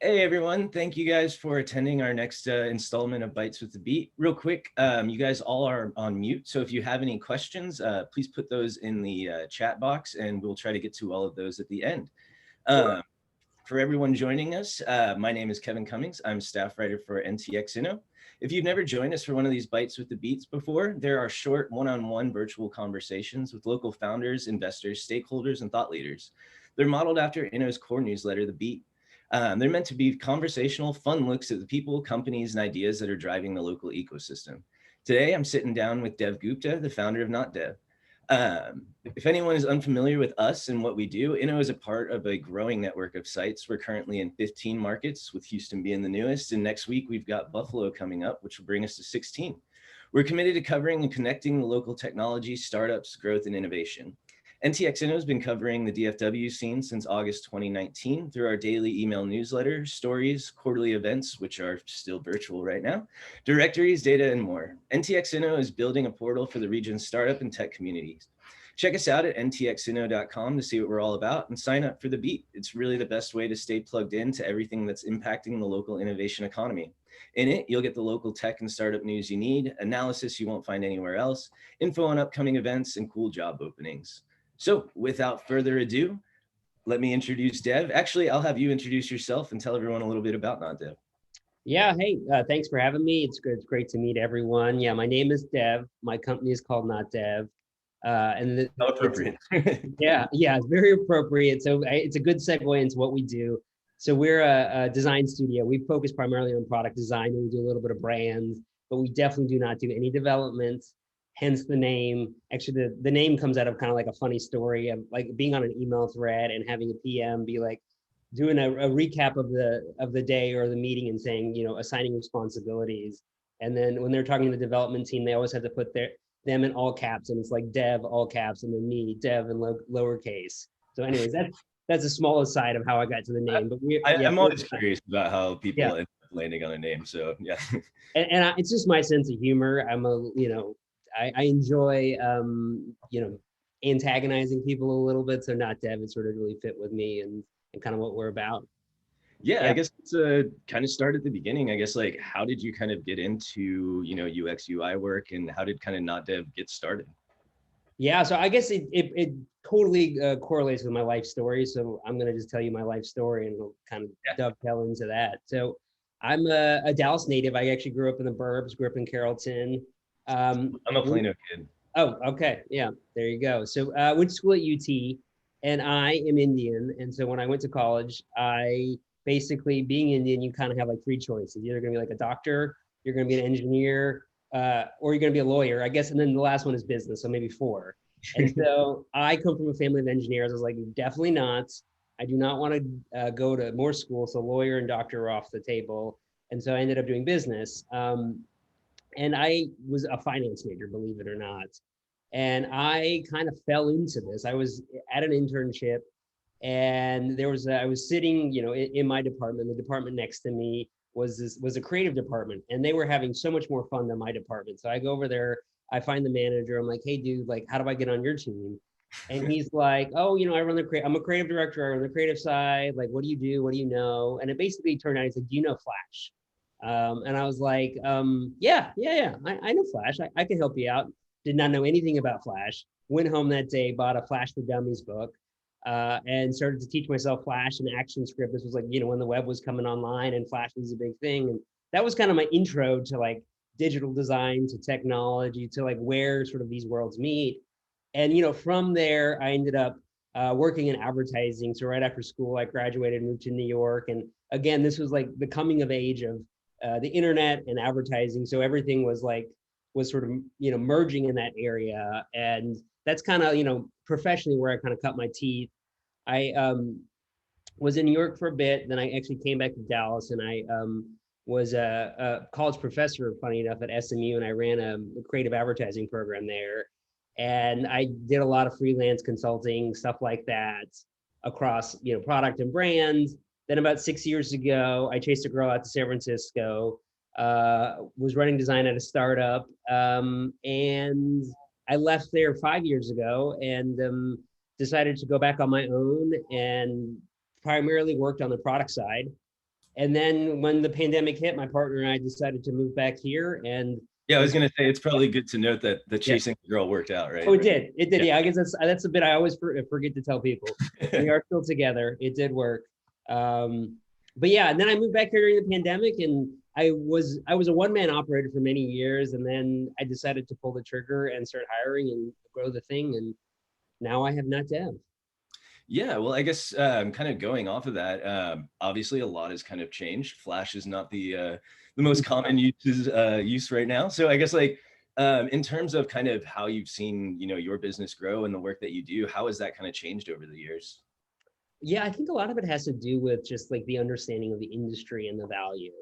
Hey everyone, thank you guys for attending our next installment of Bites with the Beat. Real quick, you guys all are on mute, so if you have any questions, please put those in the chat box and we'll try to get to all of those at the end. For everyone joining us, my name is Kevin Cummings. I'm staff writer for NTX Inno. If you've never joined us for one of these Bites with the Beats before, there are short one-on-one virtual conversations with local founders, investors, stakeholders, and thought leaders. They're modeled after Inno's core newsletter, The Beat. They're meant to be conversational, fun looks at the people, companies, and ideas that are driving the local ecosystem. Today, I'm sitting down with Dev Gupte, the founder of Not Dev. If anyone is unfamiliar with us and what we do, Inno is a part of a growing network of sites. We're currently in 15 markets, with Houston being the newest. And next week, we've got Buffalo coming up, which will bring us to 16. We're committed to covering and connecting the local technology, startups, growth, and innovation. NTX Inno has been covering the DFW scene since August 2019 through our daily email newsletter, stories, quarterly events, which are still virtual right now, directories, data, and more. NTX Inno is building a portal for the region's startup and tech communities. Check us out at ntxinno.com to see what we're all about and sign up for The Beat. It's really the best way to stay plugged in to everything that's impacting the local innovation economy. In it, you'll get the local tech and startup news you need, analysis you won't find anywhere else, info on upcoming events, and cool job openings. So without further ado, let me introduce Dev. Actually, I'll have you introduce yourself and tell everyone a little bit about Not Dev. Yeah, hey, thanks for having me. It's good. It's great to meet everyone. Yeah, my name is Dev. My company is called Not Dev. How appropriate. Yeah, it's very appropriate. So it's a good segue into what we do. So we're a design studio. We focus primarily on product design, and we do a little bit of brands, but we definitely do not do any development, hence the name. Actually, the name comes out of kind of like a funny story of like being on an email thread and having a PM be like, doing a recap of the day or the meeting and saying, assigning responsibilities. And then when they're talking to the development team, they always have to put them in all caps, and it's like Dev all caps, and then me, Dev in lowercase. So anyways, that's the smallest side of how I got to the name. But I'm always curious about how people end up landing on a name. So yeah. And it's just my sense of humor. I enjoy antagonizing people a little bit. So Not Dev, it sort of really fit with me and kind of what we're about. Yeah, I guess it's kind of start at the beginning. I guess, like, how did you kind of get into, UX UI work, and how did kind of Not Dev get started? Yeah, so I guess it totally correlates with my life story. So I'm going to just tell you my life story and we'll kind of dovetail into that. So I'm a Dallas native. I actually grew up in the burbs, grew up in Carrollton. I'm a Plano kid. Oh, okay. Yeah, there you go. So I went to school at UT, and I am Indian. And so when I went to college, I basically, being Indian, you kind of have like three choices. You're either going to be like a doctor, you're going to be an engineer, or you're going to be a lawyer, I guess. And then the last one is business, so maybe four. And so I come from a family of engineers. I was like, definitely not. I do not want to go to more school. So lawyer and doctor are off the table. And so I ended up doing business. And I was a finance major, believe it or not. And I kind of fell into this. I was at an internship, and I was sitting, in my department. The department next to me was a creative department, and they were having so much more fun than my department. So I go over there, I find the manager. I'm like, hey, dude, like, how do I get on your team? And he's like, oh, I'm a creative director. I run the creative side. Like, what do you do? What do you know? And it basically turned out, he's like, do you know Flash? And I was like, yeah, I know Flash. I can help you out. Did not know anything about Flash. Went home that day, bought a Flash for Dummies book, and started to teach myself Flash and ActionScript. This was like, when the web was coming online and Flash was a big thing. And that was kind of my intro to like digital design, to technology, to like where sort of these worlds meet. And, from there, I ended up working in advertising. So right after school, I graduated, moved to New York. And again, this was like the coming of age of the internet and advertising. So everything was sort of, merging in that area. And that's kind of, professionally where I kind of cut my teeth. I was in New York for a bit. Then I actually came back to Dallas, and I was a college professor, funny enough, at SMU, and I ran a creative advertising program there. And I did a lot of freelance consulting, stuff like that, across, product and brands. Then about 6 years ago, I chased a girl out to San Francisco, was running design at a startup, and I left there 5 years ago and decided to go back on my own, and primarily worked on the product side. And then when the pandemic hit, my partner and I decided to move back here. And Yeah, I was it's, going to say, it's probably good to note that the yeah. chasing the girl worked out, right? Oh, it did. It did. Yeah. Yeah, I guess that's a bit I always forget to tell people. We are still together. It did work. But yeah, and then I moved back here during the pandemic, and I was a one-man operator for many years, and then I decided to pull the trigger and start hiring and grow the thing, and now I have Not Dev. Yeah, well, I guess kind of going off of that, obviously a lot has kind of changed. Flash is not the most common use right now. So I guess like in terms of kind of how you've seen, you know, your business grow and the work that you do, how has that kind of changed over the years? Yeah, I think a lot of it has to do with just like the understanding of the industry and the value.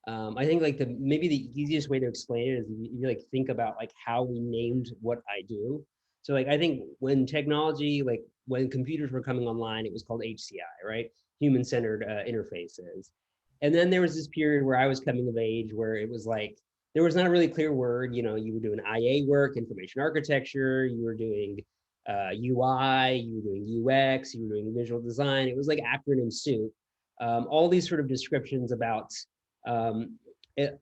I think like maybe the easiest way to explain it is you like think about like how we named what I do. So like I think when technology, like when computers were coming online, it was called HCI, right? Human-centered interfaces. And then there was this period where I was coming of age where it was like there was not a really clear word. You know, you were doing IA work, information architecture, you were doing UI, you were doing UX, you were doing visual design. It was like acronym soup. All these sort of descriptions about, um, it,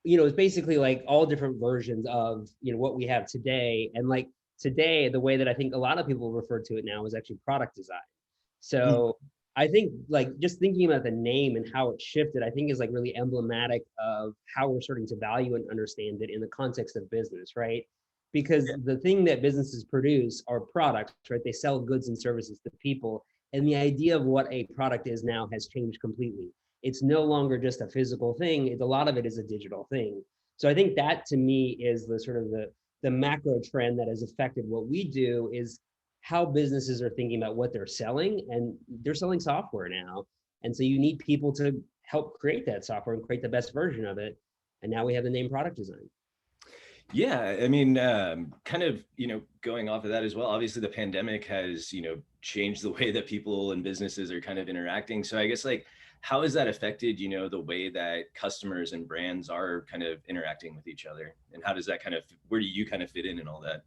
it's basically like all different versions of, what we have today. And like today, the way that I think a lot of people refer to it now is actually product design. Mhm. So I think like just thinking about the name and how it shifted, I think is like really emblematic of how we're starting to value and understand it in the context of business, right? Because the thing that businesses produce are products, right? They sell goods and services to people. And the idea of what a product is now has changed completely. It's no longer just a physical thing. A lot of it is a digital thing. So I think that to me is the sort of the macro trend that has affected what we do is how businesses are thinking about what they're selling, and they're selling software now. And so you need people to help create that software and create the best version of it. And now we have the name product design. Yeah, I mean, kind of, you know, going off of that as well, obviously the pandemic has, you know, changed the way that people and businesses are kind of interacting. So I guess like, how has that affected, you know, the way that customers and brands are kind of interacting with each other? And how does that kind of, where do you kind of fit in and all that?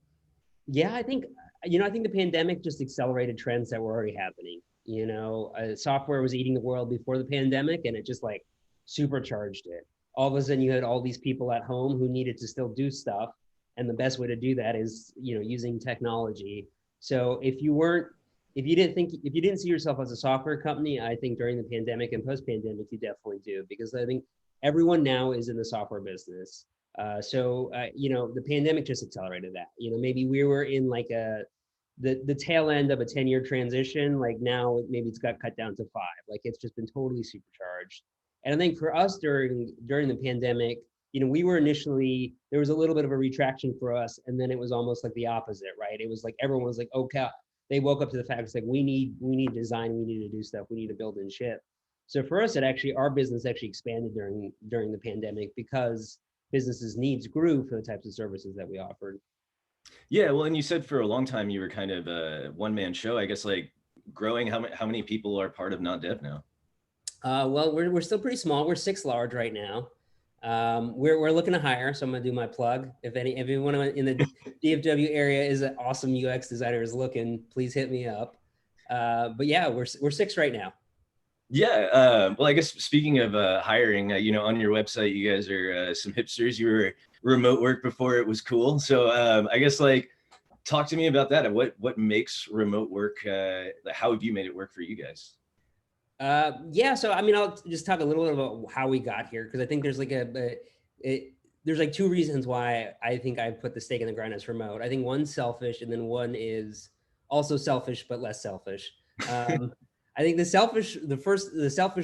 Yeah, I think the pandemic just accelerated trends that were already happening. Software was eating the world before the pandemic, and it just like supercharged it. All of a sudden, you had all these people at home who needed to still do stuff, and the best way to do that is, using technology. So if you didn't see yourself as a software company, I think during the pandemic and post-pandemic, you definitely do, because I think everyone now is in the software business. The pandemic just accelerated that. Maybe we were in like the tail end of a 10-year transition. Like now, maybe it's got cut down to 5. Like it's just been totally supercharged. And I think for us during the pandemic, we were initially, there was a little bit of a retraction for us, and then it was almost like the opposite, right? It was like everyone was like, okay, they woke up to the fact it's like we need design, we need to do stuff, we need to build and ship. So for us, our business actually expanded during the pandemic because businesses' needs grew for the types of services that we offered. Yeah, well, and you said for a long time you were kind of a one-man show. I guess like growing, how many people are part of Not Dev now? Well, we're still pretty small. We're 6 large right now. We're looking to hire, so I'm gonna do my plug. If anyone in the DFW area is an awesome UX designer is looking, please hit me up. But yeah, we're 6 right now. Yeah, well, I guess speaking of hiring, you know, on your website, you guys are some hipsters. You were remote work before it was cool. So I guess like talk to me about that. What makes remote work? How have you made it work for you guys? Yeah, so I mean, I'll just talk a little bit about how we got here, because I think there's like there's like 2 reasons why I think I put the stake in the ground as remote. I think one's selfish, and then one is also selfish but less selfish. Um, I think the selfish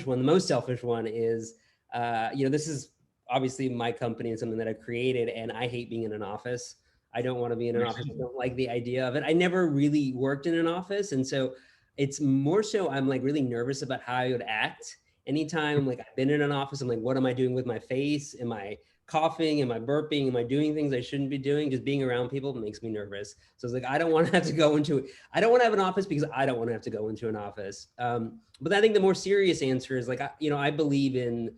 one, the most selfish one is, this is obviously my company and something that I created, and I hate being in an office. I don't want to be in an office. I don't like the idea of it. I never really worked in an office, and so it's more so I'm like really nervous about how I would act. Anytime like I've been in an office, I'm like, what am I doing with my face? Am I coughing? Am I burping? Am I doing things I shouldn't be doing? Just being around people makes me nervous. So it's like, I don't want to have to go into it. I don't want to have an office because I don't want to have to go into an office. But I think the more serious answer is like, I believe in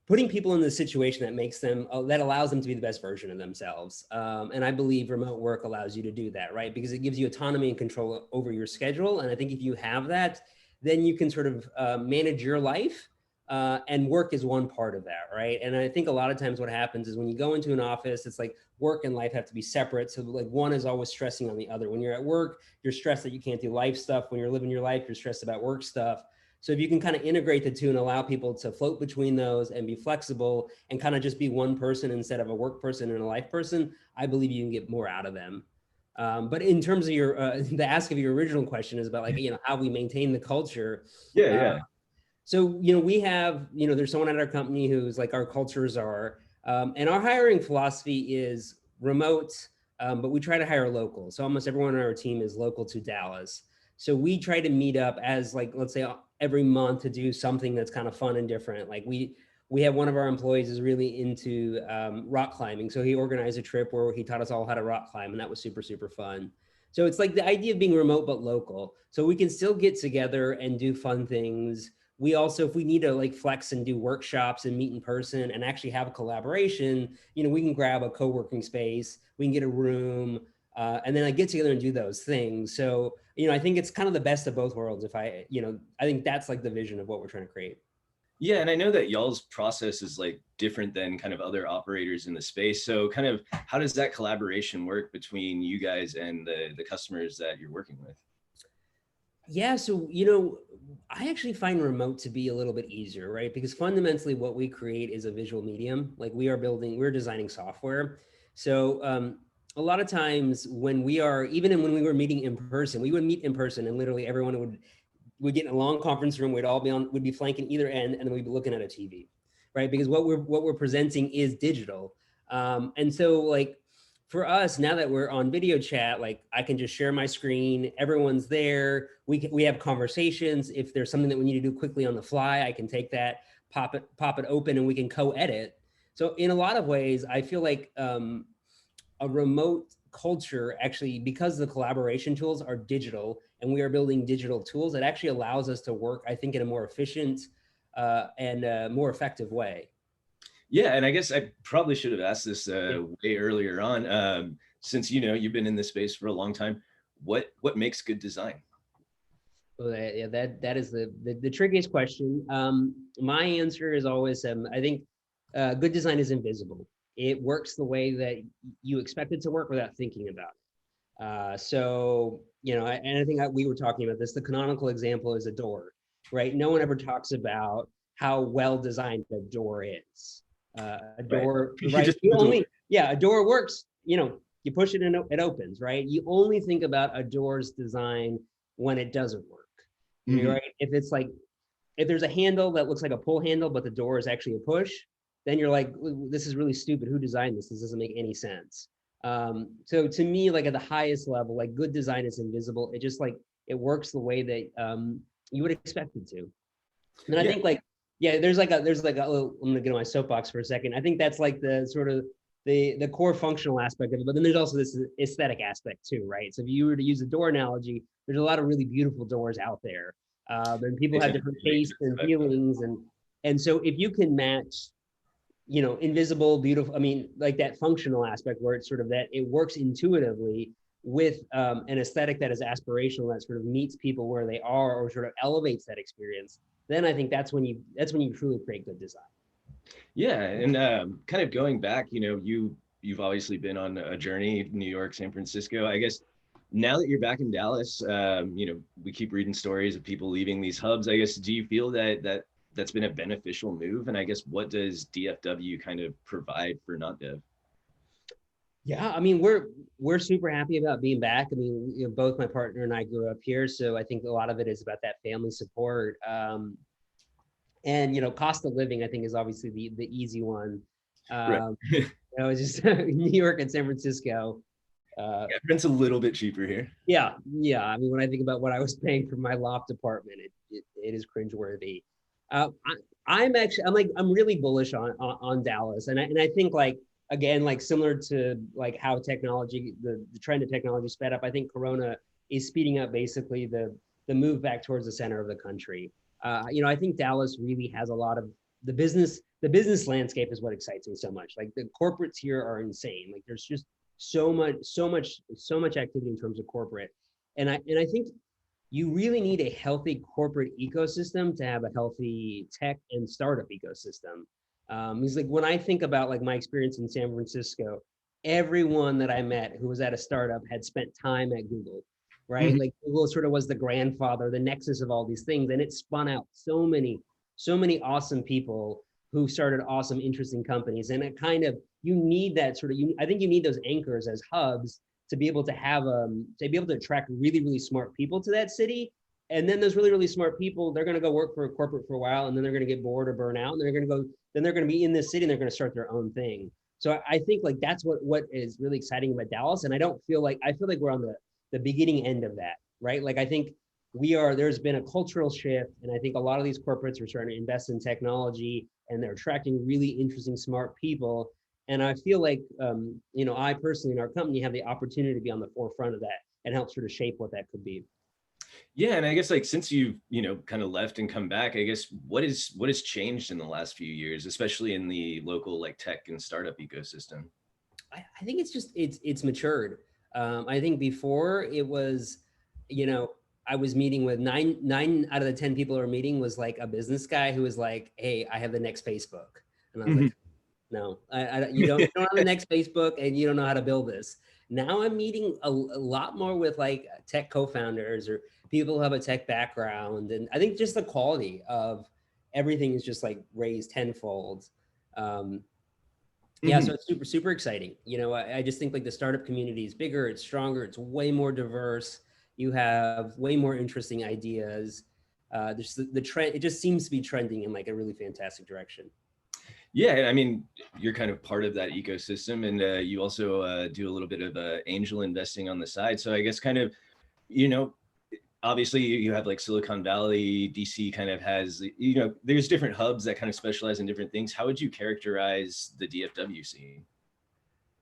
putting people in the situation that makes them, that allows them to be the best version of themselves. And I believe remote work allows you to do that, right? Because it gives you autonomy and control over your schedule. And I think if you have that, then you can sort of manage your life. And work is one part of that, right? And I think a lot of times what happens is when you go into an office, it's like work and life have to be separate. So like one is always stressing on the other. When you're at work, you're stressed that you can't do life stuff. When you're living your life, you're stressed about work stuff. So if you can kind of integrate the two and allow people to float between those and be flexible and kind of just be one person instead of a work person and a life person, I believe you can get more out of them. But in terms of your, the ask of your original question is about like, how we maintain the culture. Yeah. So, we have, there's someone at our company who's like our cultures are, and our hiring philosophy is remote, but we try to hire local. So almost everyone on our team is local to Dallas. So we try to meet up as like, let's say every month to do something that's kind of fun and different. Like we have one of our employees is really into rock climbing. So he organized a trip where he taught us all how to rock climb, and that was super, super fun. So it's like the idea of being remote but local. So we can still get together and do fun things. We also, if we need to like flex and do workshops and meet in person and actually have a collaboration, we can grab a co-working space, we can get a room, and then like get together and do those things. So, I think it's kind of the best of both worlds. I think that's like the vision of what we're trying to create. Yeah, and I know that y'all's process is like different than kind of other operators in the space. So kind of how does that collaboration work between you guys and the customers that you're working with? Yeah, so I actually find remote to be a little bit easier, right? Because fundamentally what we create is a visual medium. Like we're designing software. So a lot of times when we were meeting in person, we would meet in person and literally everyone would get in a long conference room, we'd be flanking either end, and then we'd be looking at a TV, right? Because what we're presenting is digital. And so like, for us, now that we're on video chat, like I can just share my screen, everyone's there. We have conversations. If there's something that we need to do quickly on the fly, I can take that, pop it open, and we can co-edit. So in a lot of ways, I feel like a remote culture actually, because the collaboration tools are digital and we are building digital tools, it actually allows us to work, I think, in a more efficient and more effective way. Yeah, and I guess I probably should have asked this way earlier on. Since you've been in this space for a long time, what makes good design? Well, that is the trickiest question. My answer is always, I think good design is invisible. It works the way that you expect it to work without thinking about it. So, and I think we were talking about this. The canonical example is a door, right? No one ever talks about how well designed a door is. A door, right? A door works. You push it and it opens, right? You only think about a door's design when it doesn't work, right? If there's a handle that looks like a pull handle, but the door is actually a push, then you're like, this is really stupid. Who designed this? This doesn't make any sense. So to me, like at the highest level, like good design is invisible. It just like, it works the way that you would expect it to. And I think like, there's like a little, I'm gonna get on my soapbox for a second. I think that's like the sort of the core functional aspect of it, but then there's also this aesthetic aspect too, right? So if you were to use a door analogy, there's a lot of really beautiful doors out there. And people have different tastes and feelings. And so if you can match, invisible, beautiful, I mean, like that functional aspect where it's sort of that it works intuitively with an aesthetic that is aspirational, that sort of meets people where they are or sort of elevates that experience, then I think that's when you truly create good design. Yeah, and kind of going back, you've obviously been on a journey, New York, San Francisco. I guess now that you're back in Dallas, we keep reading stories of people leaving these hubs. I guess, do you feel that's been a beneficial move? And I guess what does DFW kind of provide for not dev? Yeah, I mean, we're super happy about being back. I mean, both my partner and I grew up here, so I think a lot of it is about that family support. And cost of living, I think, is obviously the easy one. Right. It's just New York and San Francisco. Rent's a little bit cheaper here. Yeah. I mean, when I think about what I was paying for my loft apartment, it is cringeworthy. I'm really bullish on Dallas, and I think like, again, like similar to like how technology, the trend of technology sped up, I think Corona is speeding up basically the move back towards the center of the country. I think Dallas really has a lot of the business landscape is what excites me so much. Like the corporates here are insane. Like there's just so much activity in terms of corporate. And I think you really need a healthy corporate ecosystem to have a healthy tech and startup ecosystem. Because like when I think about like my experience in San Francisco, everyone that I met who was at a startup had spent time at Google, right? Mhm. Like Google sort of was the grandfather, the nexus of all these things, and it spun out so many awesome people who started awesome, interesting companies. And it kind of you need that sort of I think you need those anchors as hubs to be able to have to be able to attract really really smart people to that city, and then those really really smart people, they're going to go work for a corporate for a while, and then they're going to get bored or burn out, and they're going to go, then they're going to be in this city and they're going to start their own thing. So I think like that's what is really exciting about Dallas, and I feel like we're on the beginning end of that, right? Like I think there's been a cultural shift, and I think a lot of these corporates are starting to invest in technology, and they're attracting really interesting smart people. And I feel like, I personally in our company have the opportunity to be on the forefront of that and help sort of shape what that could be. Yeah, and I guess like since you've kind of left and come back, I guess what has changed in the last few years, especially in the local like tech and startup ecosystem? I think it's matured. I think before it was, you know, I was meeting with nine out of the 10 people are meeting was like a business guy who was like, "Hey, I have the next Facebook," and I was Mhm. like, "No, you don't have the next Facebook, and you don't know how to build this." Now I'm meeting a lot more with like tech co-founders or people who have a tech background, and I think just the quality of everything is just like raised tenfold. Um, yeah, so Mhm. it's super exciting. I just think like the startup community is bigger, it's stronger, it's way more diverse. You have way more interesting ideas. There's the trend, it just seems to be trending in like a really fantastic direction. Yeah, I mean, you're kind of part of that ecosystem, and you also do a little bit of angel investing on the side. So I guess kind of, you know, obviously you have like Silicon Valley, DC kind of has, there's different hubs that kind of specialize in different things. How would you characterize the DFW scene?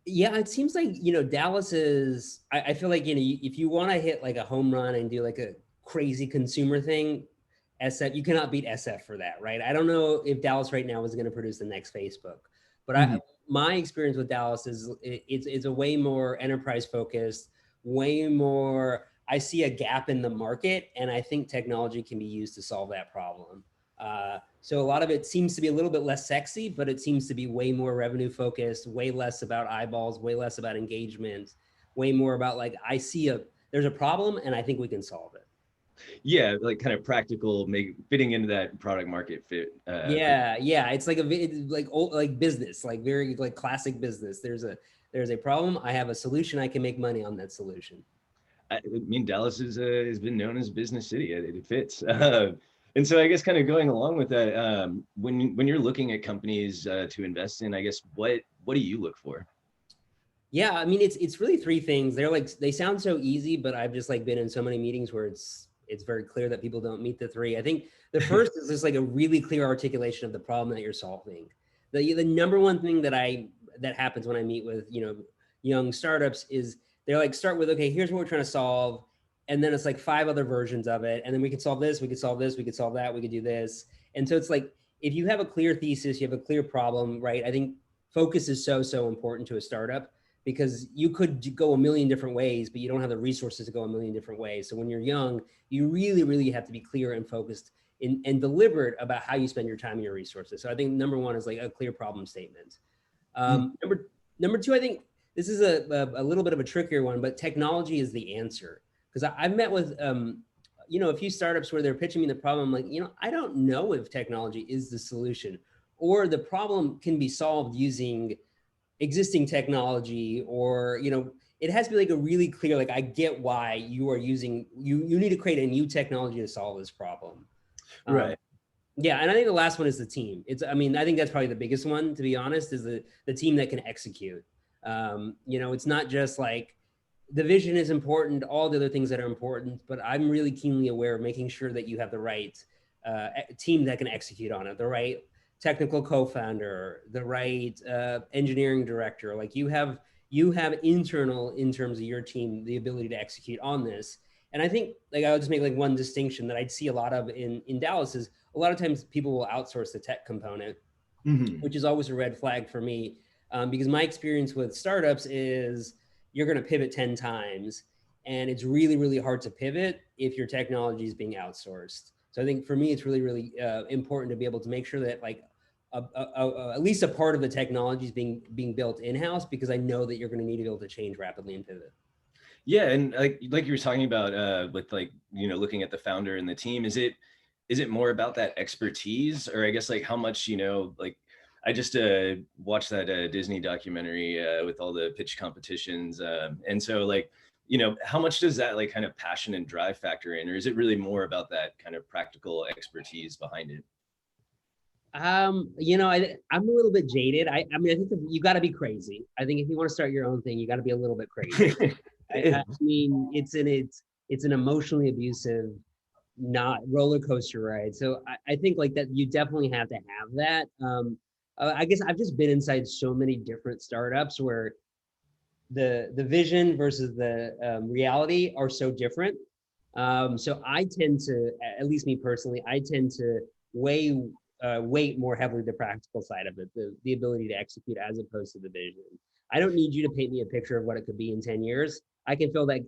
Yeah, it seems like, Dallas is, I feel like, if you want to hit like a home run and do like a crazy consumer thing, SF, you cannot beat SF for that, right? I don't know if Dallas right now is going to produce the next Facebook, but Mhm. my experience with Dallas is it's a way more enterprise focused, way more, I see a gap in the market, and I think technology can be used to solve that problem. So a lot of it seems to be a little bit less sexy, but it seems to be way more revenue focused, way less about eyeballs, way less about engagement, way more about like there's a problem and I think we can solve it. Yeah, like kind of practical, make fitting into that product market fit. Yeah. It's like it's like old like business, like very like classic business. There's a problem. I have a solution. I can make money on that solution. I mean, Dallas has been known as Business City. It fits. And so I guess kind of going along with that, when you're looking at companies to invest in, I guess what do you look for? Yeah, I mean it's really three things. They sound so easy, but I've just like been in so many meetings where it's very clear that people don't meet the three. I think the first is just like a really clear articulation of the problem that you're solving. The number one thing that happens when I meet with, young startups is they're like start with, okay, here's what we're trying to solve, and then it's like five other versions of it, and then we could solve this, we could solve this, we could solve that, we could do this. And so it's like if you have a clear thesis, you have a clear problem, right? I think focus is so important to a startup because you could go a million different ways, but you don't have the resources to go a million different ways. So when you're young, you really, really have to be clear and focused and deliberate about how you spend your time and your resources. So I think number one is like a clear problem statement. Mm. Number two, I think this is a little bit of a trickier one, but technology is the answer. Because I've met with a few startups where they're pitching me the problem, like, I don't know if technology is the solution, or the problem can be solved using existing technology, or it has to be like a really clear, like, I get why you are using you need to create a new technology to solve this problem. um, Right. yeah, and I think the last one is the team. I think that's probably the biggest one, to be honest, is the team that can execute. It's not just like the vision is important, all the other things that are important, but I'm really keenly aware of making sure that you have the right team that can execute on it, the right technical co-founder, the right engineering director. Like you have internal, in terms of your team, the ability to execute on this. And I think, like, I'll just make like one distinction that I'd see a lot of in Dallas is a lot of times people will outsource the tech component, Mhm. which is always a red flag for me, because my experience with startups is you're going to pivot 10 times. and it's really, really hard to pivot if your technology is being outsourced. So I think for me, it's really, really important to be able to make sure that like at least a part of the technology is being built in-house, because I know that you're going to need to be able to change rapidly and pivot. Yeah, and like you were talking about with like, you know, looking at the founder and the team, is it more about that expertise, or I guess like how much, you know, like I just watched that Disney documentary with all the pitch competitions, and so like, you know, how much does that like kind of passion and drive factor in, or is it really more about that kind of practical expertise behind it? You know, I'm a little bit jaded. I mean, I think you got to be crazy. I think if you want to start your own thing, you got to be a little bit crazy. I mean, it's an emotionally abusive, not roller coaster ride. So I think like that you definitely have to have that. I guess I've just been inside so many different startups where the vision versus the reality are so different. So I tend to, at least me personally, I tend to weight more heavily the practical side of it, the ability to execute as opposed to the vision. I don't need you to paint me a picture of what it could be in 10 years. I can feel that.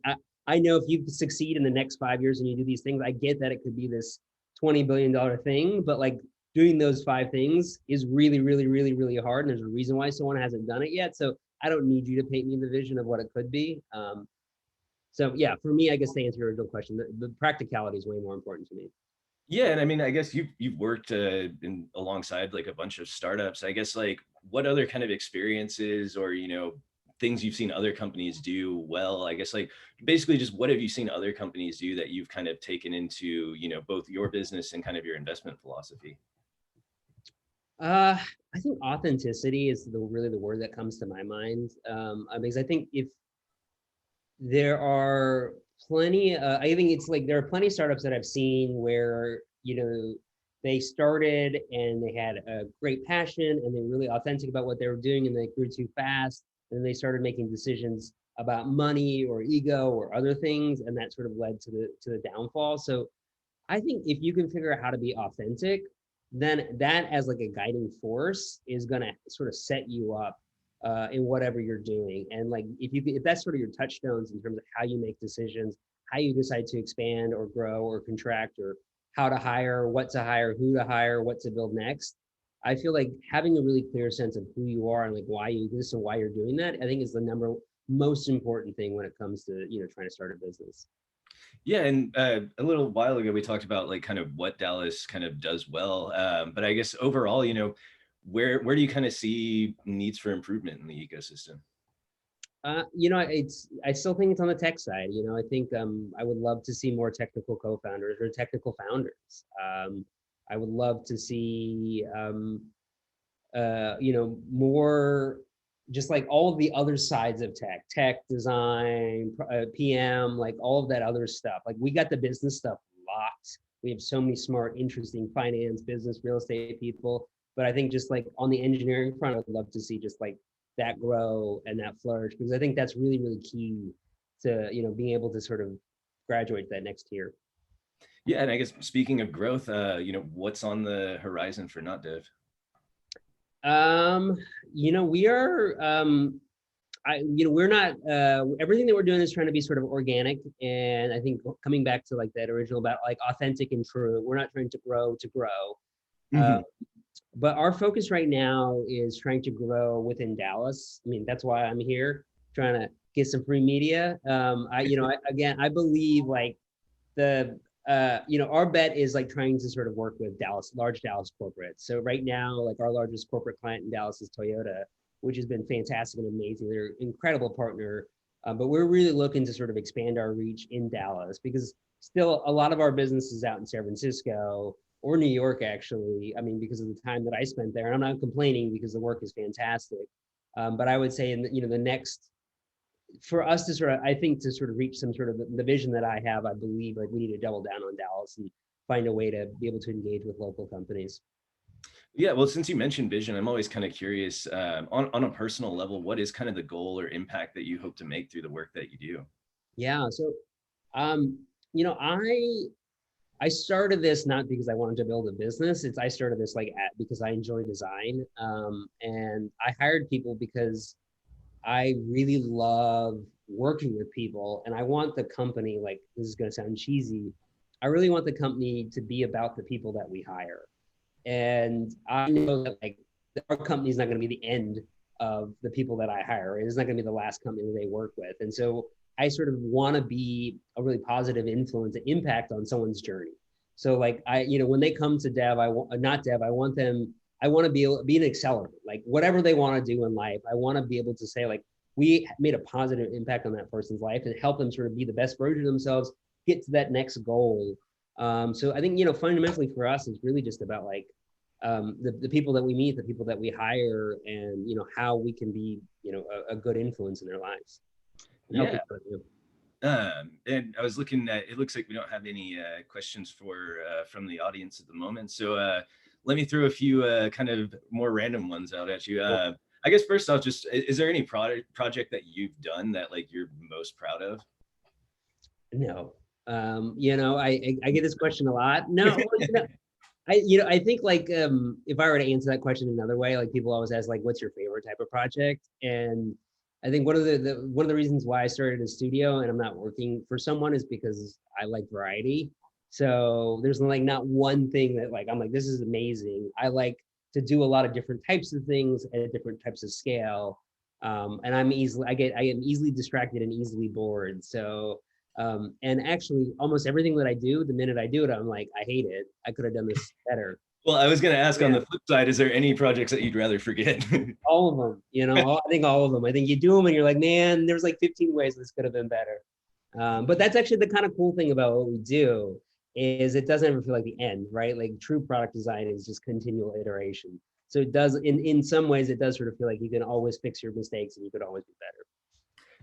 I know if you succeed in the next 5 years and you do these things, I get that it could be this $20 billion thing, but like doing those 5 things is really, really, really, really hard. And there's a reason why someone hasn't done it yet. So I don't need you to paint me the vision of what it could be. So yeah, for me, I guess to answer your original question, the practicality is way more important to me. Yeah, and I mean, I guess you've worked in alongside like a bunch of startups. I guess like what other kind of experiences or, you know, things you've seen other companies do well? I guess like basically just what have you seen other companies do that you've kind of taken into, you know, both your business and kind of your investment philosophy? Uh, I think authenticity is really the word that comes to my mind. Because I think if there are plenty, I think it's like there are plenty of startups that I've seen where, you know, they started and they had a great passion and they were really authentic about what they were doing, and they grew too fast, and then they started making decisions about money or ego or other things, and that sort of led to the downfall. So I think if you can figure out how to be authentic, then that as like a guiding force is going to sort of set you up in whatever you're doing. And like if that's sort of your touchstones in terms of how you make decisions, how you decide to expand or grow or contract, or how to hire, what to hire, who to hire, what to build next. I feel like having a really clear sense of who you are and like why you do this and why you're doing that, I think is the number most important thing when it comes to, you know, trying to start a business. Yeah, and a little while ago we talked about like kind of what Dallas kind of does well, but I guess overall, you know, where do you kind of see needs for improvement in the ecosystem? You know, I still think it's on the tech side. You know, I think I would love to see more technical co-founders or technical founders. I would love to see you know, more just like all of the other sides of tech design, PM, like all of that other stuff. Like we got the business stuff locked. We have so many smart, interesting finance, business, real estate people. But I think just like on the engineering front, I'd love to see just like that grow and that flourish, because I think that's really, really key to, you know, being able to sort of graduate that next tier. Yeah, and I guess speaking of growth, you know, what's on the horizon for Not Dev? Um, you know, we are you know, we're not everything that we're doing is trying to be sort of organic, and I think coming back to like that original about like authentic and true. We're not trying to grow. Uh, Mhm. but our focus right now is trying to grow within Dallas. I mean, that's why I'm here, trying to get some free media. You know, again, I believe like the you know, our bet is like trying to sort of work with large Dallas corporates. So right now, like our largest corporate client in Dallas is Toyota, which has been fantastic and amazing. They're an incredible partner, but we're really looking to sort of expand our reach in Dallas, because still a lot of our business is out in San Francisco or New York, actually. I mean, because of the time that I spent there, and I'm not complaining because the work is fantastic. But I would say in the, you know, the next, for us to sort of, I think to sort of reach some sort of the vision that I have, I believe like we need to double down on Dallas and find a way to be able to engage with local companies. Yeah, well, since you mentioned vision, I'm always kind of curious on a personal level, what is kind of the goal or impact that you hope to make through the work that you do? Yeah. So, um, you know, I started this not because I wanted to build a business. I started this like because I enjoy design. And I hired people because I really love working with people, and I want the company, like, this is going to sound cheesy, I really want the company to be about the people that we hire. And I know that, like, our company is not going to be the end of the people that I hire. It's not going to be the last company that they work with. And so I sort of want to be a really positive influence, an impact on someone's journey. So, like, when they come to Dev, I want not Dev, I want them, I want to be an accelerant, like whatever they want to do in life. I want to be able to say, like, we made a positive impact on that person's life and help them sort of be the best version of themselves, get to that next goal. So I think, fundamentally for us, it's really just about, like, the people that we meet, the people that we hire, and how we can be a good influence in their lives. Yeah. And I was looking at, it looks like we don't have any questions from the audience at the moment. So let me throw a few kind of more random ones out at you. I guess first off, just, is there any project that you've done that, like, you're most proud of? No. I get this question a lot. No, I think, like, if I were to answer that question another way, like, people always ask, like, what's your favorite type of project? And I think one of the reasons why I started a studio and I'm not working for someone is because I like variety. So there's, like, not one thing that, like, I'm like, this is amazing. I like to do a lot of different types of things at different types of scale. And I am easily distracted and easily bored. So and actually, almost everything that I do, the minute I do it, I'm like, I hate it. I could have done this better. Well, I was going to ask, on the flip side, is there any projects that you'd rather forget? All of them, I think all of them. I think you do them and you're like, man, there's like 15 ways this could have been better. But that's actually the kind of cool thing about what we do, is it doesn't ever feel like the end, right? Like, true product design is just continual iteration. So it does, in some ways, it does sort of feel like you can always fix your mistakes and you could always be better.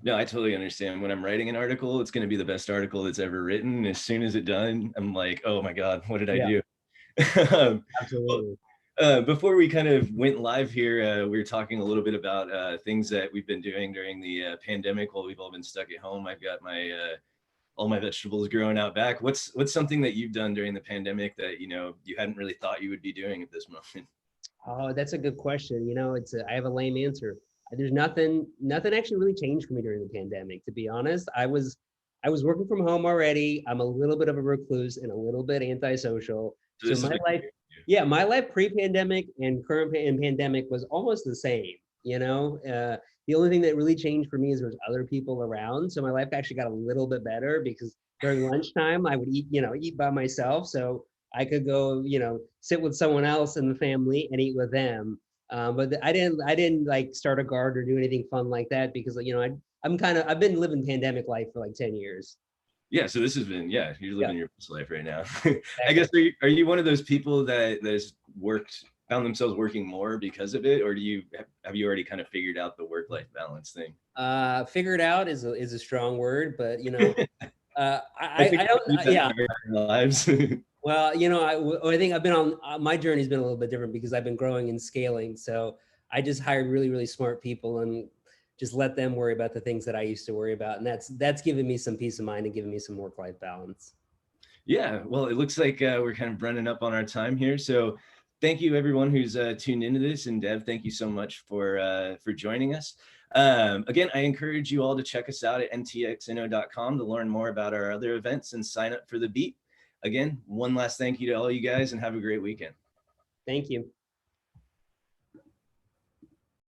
No, I totally understand. When I'm writing an article, it's going to be the best article that's ever written. As soon as it's done, I'm like, oh my God, what did I do? Absolutely. Before we kind of went live here, we were talking a little bit about things that we've been doing during the pandemic while we've all been stuck at home. I've got all my vegetables growing out back. What's something that you've done during the pandemic that you hadn't really thought you would be doing at this moment? Oh, that's a good question. I have a lame answer. There's nothing actually really changed for me during the pandemic, to be honest. I was working from home already. I'm a little bit of a recluse and a little bit antisocial. So my life pre-pandemic and current pandemic was almost the same. The only thing that really changed for me is there was other people around. So my life actually got a little bit better, because during lunchtime I would eat by myself. So I could go, sit with someone else in the family and eat with them. But I didn't like start a garden or do anything fun like that, because I've been living pandemic life for like 10 years. Yeah, so this has been, you're living your best life right now. I guess, are you one of those people that's found themselves working more because of it, or have you already kind of figured out the work-life balance thing? Figured out is a strong word, but I don't, lives. Well, I think I've been on my journey's been a little bit different, because I've been growing and scaling. So I just hired really, really smart people and just let them worry about the things that I used to worry about. And that's given me some peace of mind and given me some work-life balance. Yeah, well, it looks like we're kind of running up on our time here. So thank you everyone who's tuned into this. And Dev, thank you so much for joining us. Again, I encourage you all to check us out at ntxinno.com to learn more about our other events and sign up for the Beat. Again, one last thank you to all you guys, and have a great weekend. Thank you.